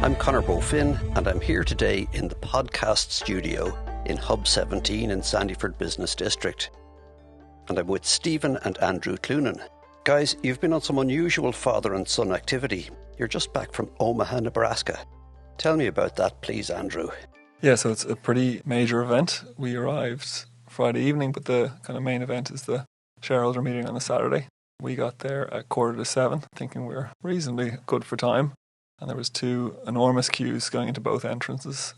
I'm Conor Beaufin, and I'm here today in the podcast studio in Hub 17 in Sandyford Business District. And I'm with Stephen and Andrew Cloonan. Guys, you've been on some unusual father and son activity. You're just back from Omaha, Nebraska. Tell me about that, please, Andrew. Yeah, so it's a pretty major event. We arrived Friday evening, but the kind of main event is the shareholder meeting on the Saturday. We got there at 6:45, thinking we were reasonably good for time. And there was two enormous queues going into both entrances.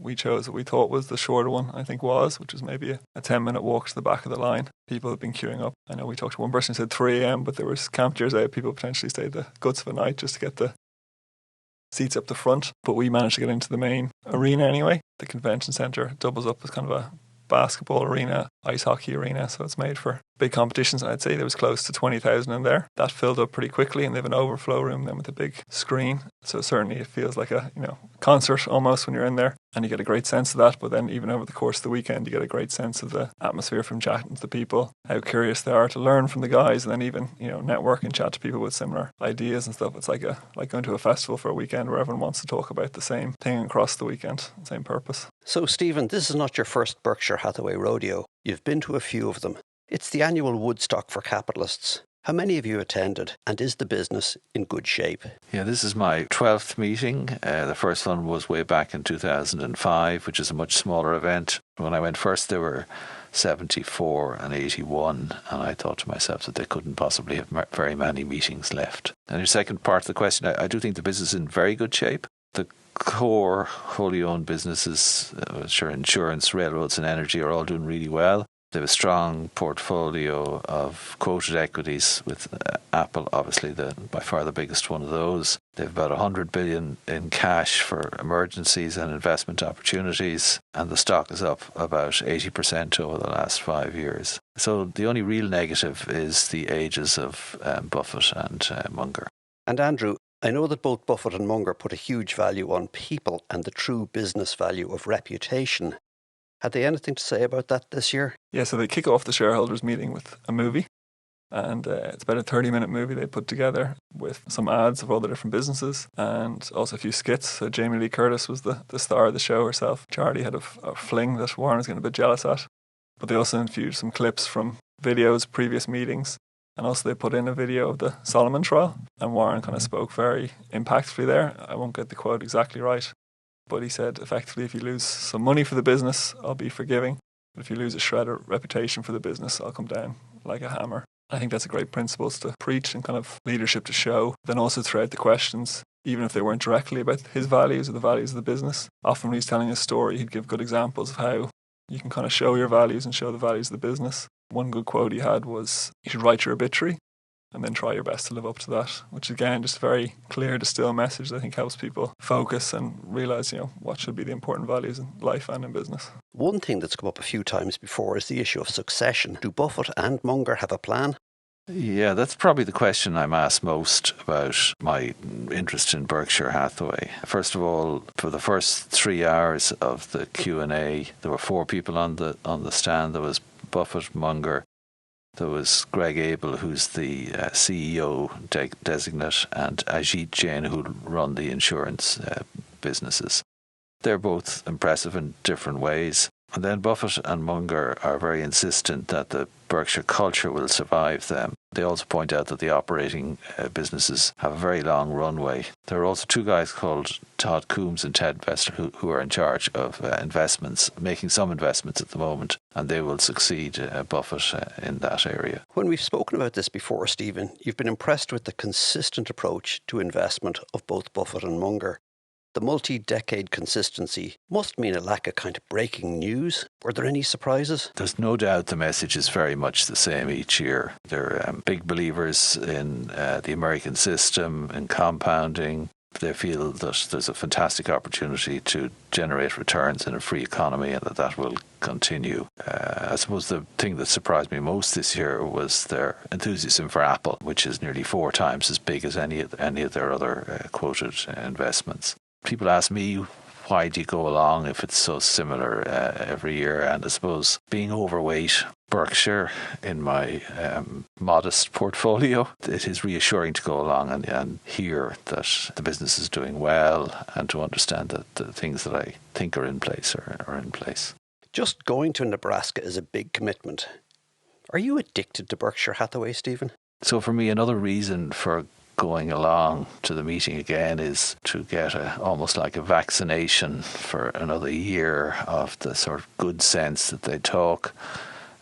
We chose what we thought was the shorter one, I think which was maybe a 10-minute walk to the back of the line. People had been queuing up. I know we talked to one person who said 3 a.m, but there was camp chairs out. People potentially stayed the guts of a night just to get the seats up the front. But we managed to get into the main arena anyway. The convention centre doubles up as kind of a basketball arena, ice hockey arena, so it's made for big competitions. And I'd say there was close to 20,000 in there. That filled up pretty quickly, and they have an overflow room then with a big screen. So certainly it feels like a concert almost when you're in there, and you get a great sense of that. But then even over the course of the weekend, you get a great sense of the atmosphere from chatting to the people, how curious they are to learn from the guys, and then even network and chat to people with similar ideas and stuff. It's like going to a festival for a weekend where everyone wants to talk about the same thing across the weekend, same purpose. So Stephen, this is not your first Berkshire Hathaway rodeo. You've been to a few of them. It's the annual Woodstock for capitalists. How many of you attended, and is the business in good shape? Yeah, this is my 12th meeting. The first one was way back in 2005, which is a much smaller event. When I went first, there were 74 and 81, and I thought to myself that they couldn't possibly have very many meetings left. And your second part of the question, I do think the business is in very good shape. The core wholly owned businesses, insurance, railroads and energy are all doing really well. They have a strong portfolio of quoted equities with Apple, obviously by far the biggest one of those. They have about 100 billion in cash for emergencies and investment opportunities, and the stock is up about 80% over the last 5 years. So the only real negative is the ages of Buffett and Munger. And Andrew, I know that both Buffett and Munger put a huge value on people and the true business value of reputation. Had they anything to say about that this year? Yeah, so they kick off the shareholders meeting with a movie, and it's about a 30-minute movie they put together with some ads of all the different businesses and also a few skits. So Jamie Lee Curtis was the star of the show herself. Charlie had a fling that Warren was getting a bit jealous at. But they also infused some clips from videos, previous meetings, and also they put in a video of the Solomon trial, and Warren kind of spoke very impactfully there. I won't get the quote exactly right, but he said, effectively, if you lose some money for the business, I'll be forgiving. But if you lose a shred of reputation for the business, I'll come down like a hammer. I think that's a great principle to preach and kind of leadership to show. Then also throughout the questions, even if they weren't directly about his values or the values of the business, often when he's telling a story, he'd give good examples of how you can kind of show your values and show the values of the business. One good quote he had was, you should write your obituary and then try your best to live up to that, which again, just a very clear, distilled message that I think helps people focus and realise, what should be the important values in life and in business. One thing that's come up a few times before is the issue of succession. Do Buffett and Munger have a plan? Yeah, that's probably the question I'm asked most about my interest in Berkshire Hathaway. First of all, for the first 3 hours of the Q&A, there were 4 people on the stand. There was Buffett, Munger, there was Greg Abel, who's the CEO designate, and Ajit Jain, who run the insurance businesses. They're both impressive in different ways. And then Buffett and Munger are very insistent that the Berkshire culture will survive them. They also point out that the operating businesses have a very long runway. There are also 2 guys called Todd Coombs and Ted Vester who are in charge of investments, making some investments at the moment, and they will succeed Buffett in that area. When we've spoken about this before, Stephen, you've been impressed with the consistent approach to investment of both Buffett and Munger. The multi-decade consistency must mean a lack of kind of breaking news. Were there any surprises? There's no doubt the message is very much the same each year. They're big believers in the American system, in compounding. They feel that there's a fantastic opportunity to generate returns in a free economy and that will continue. I suppose the thing that surprised me most this year was their enthusiasm for Apple, which is nearly 4 times as big as any of their other quoted investments. People ask me, why do you go along if it's so similar every year? And I suppose being overweight Berkshire in my modest portfolio, it is reassuring to go along and hear that the business is doing well and to understand that the things that I think are in place are in place. Just going to Nebraska is a big commitment. Are you addicted to Berkshire Hathaway, Stephen? So for me, another reason for going along to the meeting again is to get almost like a vaccination for another year of the sort of good sense that they talk.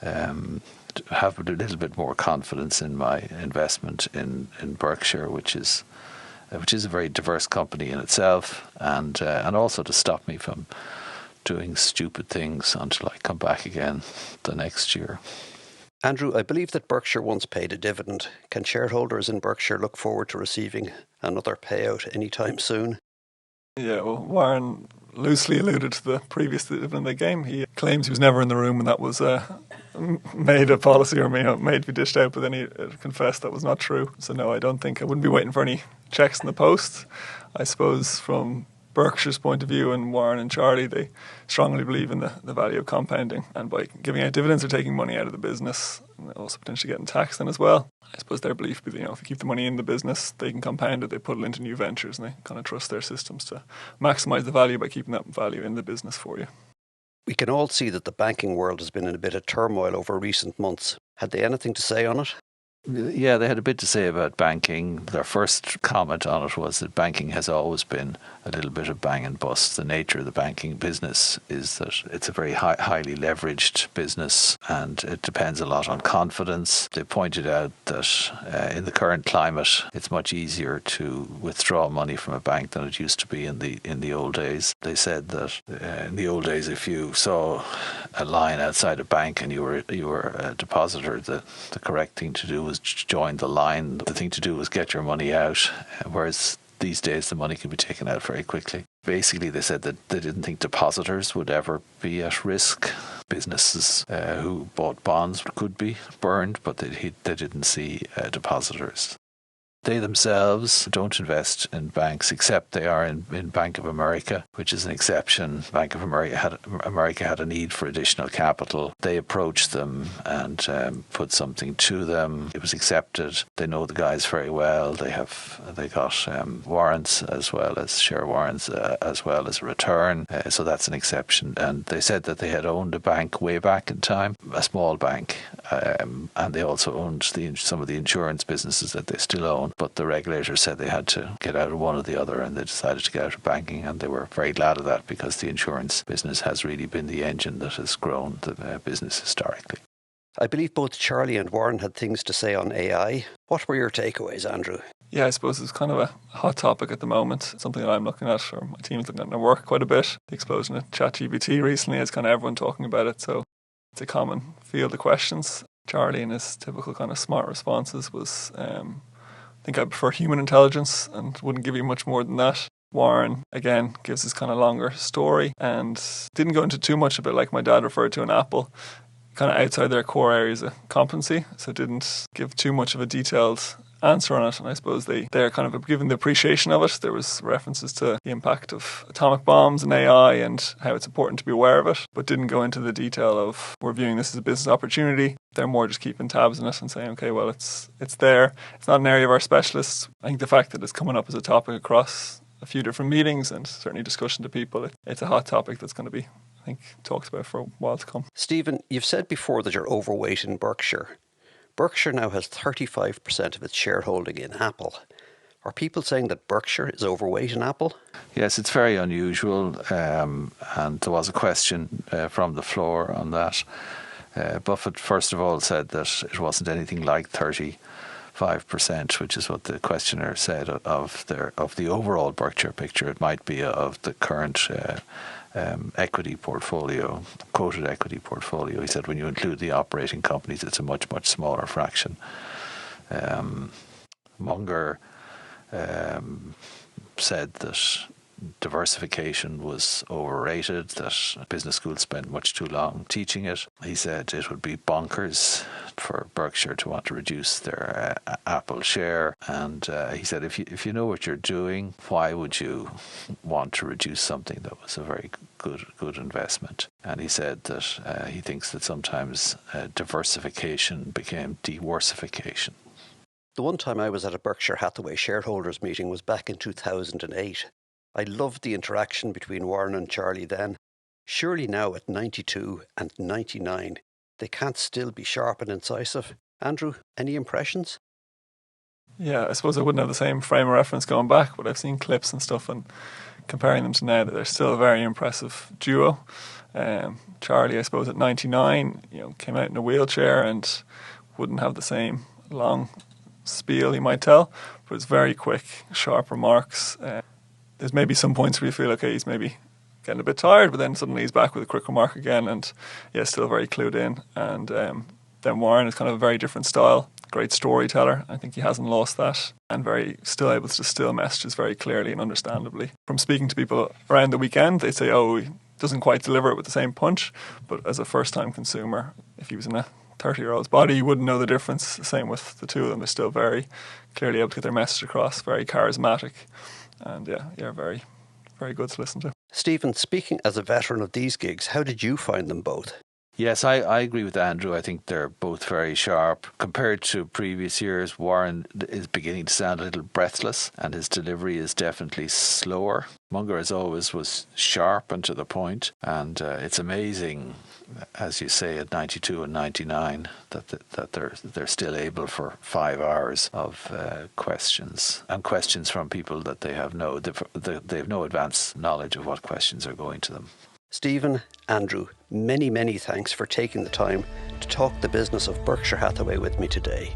To have a little bit more confidence in my investment in Berkshire, which is a very diverse company in itself, and also to stop me from doing stupid things until I come back again the next year. Andrew, I believe that Berkshire once paid a dividend. Can shareholders in Berkshire look forward to receiving another payout anytime soon? Yeah, well, Warren loosely alluded to the previous dividend they gave. He claims he was never in the room when that was made a policy or made to be dished out, but then he confessed that was not true. So no, I wouldn't be waiting for any checks in the post. I suppose from Berkshire's point of view, and Warren and Charlie, they strongly believe in the value of compounding, and by giving out dividends they're taking money out of the business and also potentially getting taxed then as well. I suppose their belief is, if you keep the money in the business, they can compound it, they put it into new ventures, and they kind of trust their systems to maximise the value by keeping that value in the business for you. We can all see that the banking world has been in a bit of turmoil over recent months. Had they anything to say on it? Yeah, they had a bit to say about banking. Their first comment on it was that banking has always been a little bit of bang and bust. The nature of the banking business is that it's a very highly leveraged business, and it depends a lot on confidence. They pointed out that in the current climate, it's much easier to withdraw money from a bank than it used to be in the old days. They said that in the old days, if you saw a line outside a bank and you were a depositor, the correct thing to do was join the line. The thing to do was get your money out, whereas these days the money can be taken out very quickly. Basically, they said that they didn't think depositors would ever be at risk. Businesses who bought bonds could be burned, but they didn't see depositors. They themselves don't invest in banks, except they are in Bank of America, which is an exception. Bank of America had a need for additional capital. They approached them and put something to them. It was accepted. They know the guys very well. They got warrants as well as share warrants as well as a return. So that's an exception. And they said that they had owned a bank way back in time, a small bank, and they also owned some of the insurance businesses that they still own. But the regulator said they had to get out of one or the other, and they decided to get out of banking, and they were very glad of that because the insurance business has really been the engine that has grown the business historically. I believe both Charlie and Warren had things to say on AI. What were your takeaways, Andrew? Yeah, I suppose it's kind of a hot topic at the moment. Something that I'm looking at, or my team's looking at in our work quite a bit. The explosion of ChatGPT recently has kind of everyone talking about it, so it's a common field of questions. Charlie, in his typical kind of smart responses, was I think I prefer human intelligence and wouldn't give you much more than that. Warren, again, gives his kind of longer story and didn't go into too much of it, like my dad referred to in Apple, kind of outside their core areas of competency, so didn't give too much of a detailed answer on it. And I suppose they're kind of given the appreciation of it. There was references to the impact of atomic bombs and AI and how it's important to be aware of it, but didn't go into the detail of we're viewing this as a business opportunity. They're more just keeping tabs on it and saying, okay, well, it's there. It's not an area of our specialists. I think the fact that it's coming up as a topic across a few different meetings and certainly discussion to people, it's a hot topic that's going to be, I think, talked about for a while to come. Stephen, you've said before that you're overweight in Berkshire. Berkshire now has 35% of its shareholding in Apple. Are people saying that Berkshire is overweight in Apple? Yes, it's very unusual, and there was a question from the floor on that. Buffett, first of all, said that it wasn't anything like 35%, which is what the questioner said of the overall Berkshire picture. It might be of the current equity portfolio, quoted equity portfolio. He said when you include the operating companies, it's a much, much smaller fraction. Munger said that diversification was overrated, that business schools spent much too long teaching it. He said it would be bonkers for Berkshire to want to reduce their Apple share, and he said if you know what you're doing, why would you want to reduce something that was a very good investment? And he said that he thinks that sometimes diversification became de-worsification. The one time I was at a Berkshire Hathaway shareholders meeting was back in 2008. I loved the interaction between Warren and Charlie then. Surely now at 92 and 99, they can't still be sharp and incisive. Andrew, any impressions? Yeah, I suppose I wouldn't have the same frame of reference going back, but I've seen clips and stuff, and comparing them to now, that they're still a very impressive duo. Charlie, I suppose, at 99, came out in a wheelchair and wouldn't have the same long spiel he might tell, but it's very quick, sharp remarks. There's maybe some points where you feel, okay, he's maybe getting a bit tired, but then suddenly he's back with a quick remark again, and still very clued in. And then Warren is kind of a very different style, great storyteller. I think he hasn't lost that, and very still able to distill messages very clearly and understandably. From speaking to people around the weekend, they say, he doesn't quite deliver it with the same punch, but as a first-time consumer, if he was in a 30-year-old's body, you wouldn't know the difference. The same with the two of them. They're still very clearly able to get their message across, very charismatic, and very, very good to listen to. Stephen, speaking as a veteran of these gigs, how did you find them both? Yes, I agree with Andrew. I think they're both very sharp. Compared to previous years, Warren is beginning to sound a little breathless, and his delivery is definitely slower. Munger, as always, was sharp and to the point, and it's amazing, as you say, at 92 and 99, that they're still able for 5 hours of questions, and questions from people that they have no advanced knowledge of what questions are going to them. Stephen, Andrew, many, many thanks for taking the time to talk the business of Berkshire Hathaway with me today.